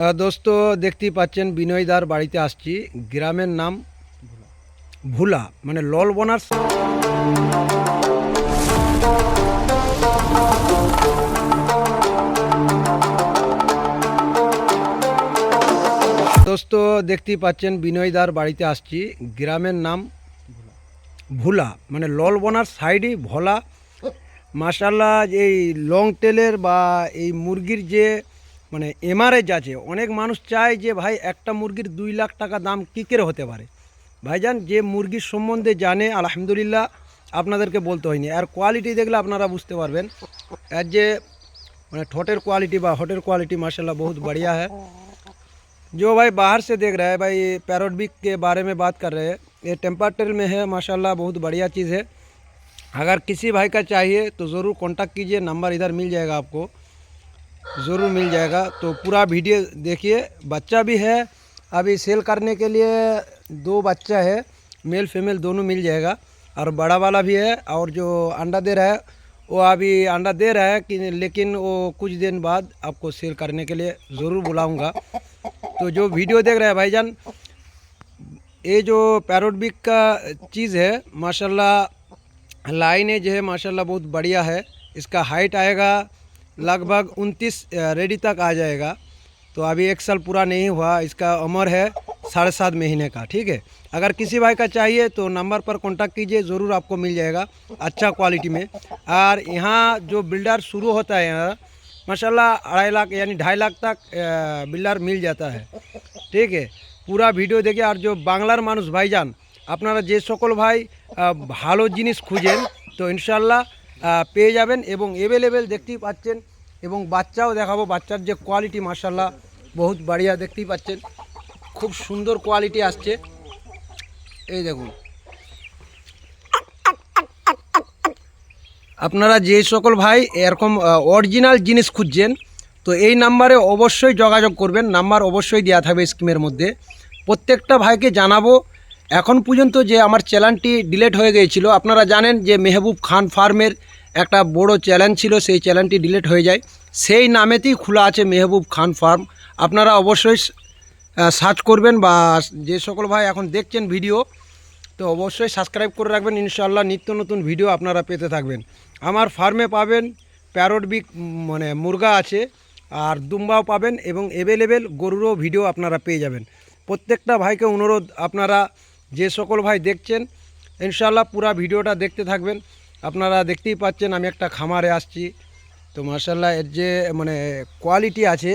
দোস্ত দেখতেই পাচ্ছেন বিনয়দার বাড়িতে আসছি। গ্রামের নাম ভুলা, মানে লল বোনার। দোস্ত দেখতেই পাচ্ছেন বিনয়দার বাড়িতে আসছি। গ্রামের নাম ভুলা, মানে লল বোনার সাইডে ভোলা। মাশাল্লাহ, এই লং টেলের বা এই মুরগির যে মানে এমআরএচ আছে, অনেক মানুষ চায় যে ভাই একটা মুরগির 2 লাখ টাকা দাম কী করে হতে পারে। ভাইজান যে মুরগির সম্বন্ধে জানে আলহামদুলিল্লাহ, আপনাদেরকে বলতে হয়নি। আর কোয়ালিটি দেখলে আপনারা বুঝতে পারবেন। আর যে মানে ठोटेर क्वालिटी বা होटेर क्वालिटी माशाल्लाह बहुत बढ़िया है। जो भाई बाहर से देख रहा है भाई, ये पैरोट बिग के बारे में बात कर रहे हैं। ये टेम्पर टेल में है माशाल्लाह, बहुत बढ़िया चीज़ है। अगर किसी भाई का चाहिए तो ज़रूर कांटेक्ट कीजिए, नंबर इधर मिल जाएगा आपको, ज़रूर मिल जाएगा। तो पूरा वीडियो देखिए। बच्चा भी है अभी सेल करने के लिए, 2 बच्चा है, मेल फीमेल दोनों मिल जाएगा। और बड़ा वाला भी है, और जो अंडा दे रहा है वो अभी अंडा दे रहा है कि, लेकिन वो कुछ दिन बाद आपको सेल करने के लिए ज़रूर बुलाऊंगा। तो जो वीडियो देख रहे हैं भाईजान, ये जो पैरोट बिग का चीज़ है माशाल्लाह, लाइनेज है माशाल्लाह, बहुत बढ़िया है। इसका हाइट आएगा लगभग 29 रेडी तक आ जाएगा। तो अभी 1 साल पूरा नहीं हुआ, इसका उम्र है 7.5 महीने का। ठीक है, अगर किसी भाई का चाहिए तो नंबर पर कांटेक्ट कीजिए, ज़रूर आपको मिल जाएगा अच्छा क्वालिटी में। और यहाँ जो बिल्डर शुरू होता है यहाँ माशाल्लाह 2.5 लाख यानी 2.5 लाख तक बिल्डर मिल जाता है। ठीक है, पूरा वीडियो देखिए। और जो बांग्लार मानुष भाईजान, আপনারা যে সকল ভাই ভালো জিনিস খুঁজেন তো ইনশাল্লাহ পেয়ে যাবেন, এবং অ্যাভেলেবেল দেখতেই পাচ্ছেন। এবং বাচ্চাও দেখাবো, বাচ্চার যে কোয়ালিটি মাশাল্লাহ বহুত বাড়িয়া, দেখতেই পাচ্ছেন খুব সুন্দর কোয়ালিটি আসছে। এই দেখুন, আপনারা যে সকল ভাই এরকম অরিজিনাল জিনিস খুঁজছেন তো এই নাম্বারে অবশ্যই যোগাযোগ করবেন। নাম্বার অবশ্যই দেওয়া থাকবে স্ক্রিনের মধ্যে। প্রত্যেকটা ভাইকে জানাবো, এখন পর্যন্ত যে আমার চ্যানেলটি ডিলিট হয়ে গিয়েছিল, আপনারা জানেন যে মেহবুব খান ফার্মের একটা বড় চ্যানেল ছিল, সেই চ্যানেলটি ডিলিট হয়ে যায়। সেই নামেতেই খোলা আছে মেহবুব খান ফার্ম। আপনারা অবশ্যই সার্চ করবেন, বা যে সকল ভাই এখন দেখছেন ভিডিও তো অবশ্যই সাবস্ক্রাইব করে রাখবেন। ইনশাআল্লাহ নিত্য নতুন ভিডিও আপনারা পেতে থাকবেন। আমার ফার্মে পাবেন প্যারট বিগ মানে মুরগা আছে, আর দুম্বাও পাবেন, এবং অ্যাভেলেবেল গরুরও ভিডিও আপনারা পেয়ে যাবেন। প্রত্যেকটা ভাইকে অনুরোধ, আপনারা যে সকল ভাই দেখছেন ইনশাআল্লাহ পুরা ভিডিওটা দেখতে থাকবেন। আপনারা দেখতেই পাচ্ছেন আমি একটা খামারে আসছি। তো মাশাআল্লাহ এর যে মানে কোয়ালিটি আছে,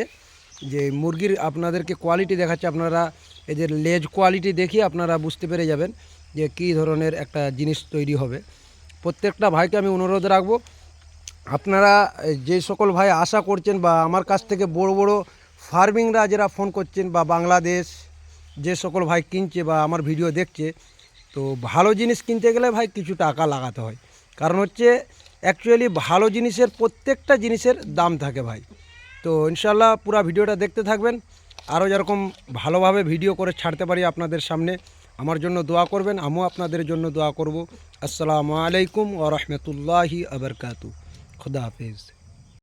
যে মুরগির আপনাদেরকে কোয়ালিটি দেখাচ্ছে, আপনারা এদের লেজ কোয়ালিটি দেখি আপনারা বুঝতে পেরে যাবেন যে কী ধরনের একটা জিনিস তৈরি হবে। প্রত্যেকটা ভাইকে আমি অনুরোধ রাখবো, আপনারা যে সকল ভাই আশা করছেন বা আমার কাছ থেকে বড় বড় ফার্মিংরা যারা ফোন করছেন, বা বাংলাদেশ যে সকল ভাই কিনছে বা আমার ভিডিও দেখছে, তো ভালো জিনিস কিনতে গেলে ভাই কিছু টাকা লাগাতে হয়। কারণ হচ্ছে অ্যাকচুয়ালি ভালো জিনিসের প্রত্যেকটা জিনিসের দাম থাকে ভাই। তো ইনশাল্লাহ পুরো ভিডিওটা দেখতে থাকবেন। আরও যেরকম ভালোভাবে ভিডিও করে ছাড়তে পারি আপনাদের সামনে, আমার জন্য দোয়া করবেন, আমিও আপনাদের জন্য দোয়া করব। আসসালামু আলাইকুম ওয়া রাহমাতুল্লাহি ওয়া বারাকাতুহু। খুদা হাফেজ।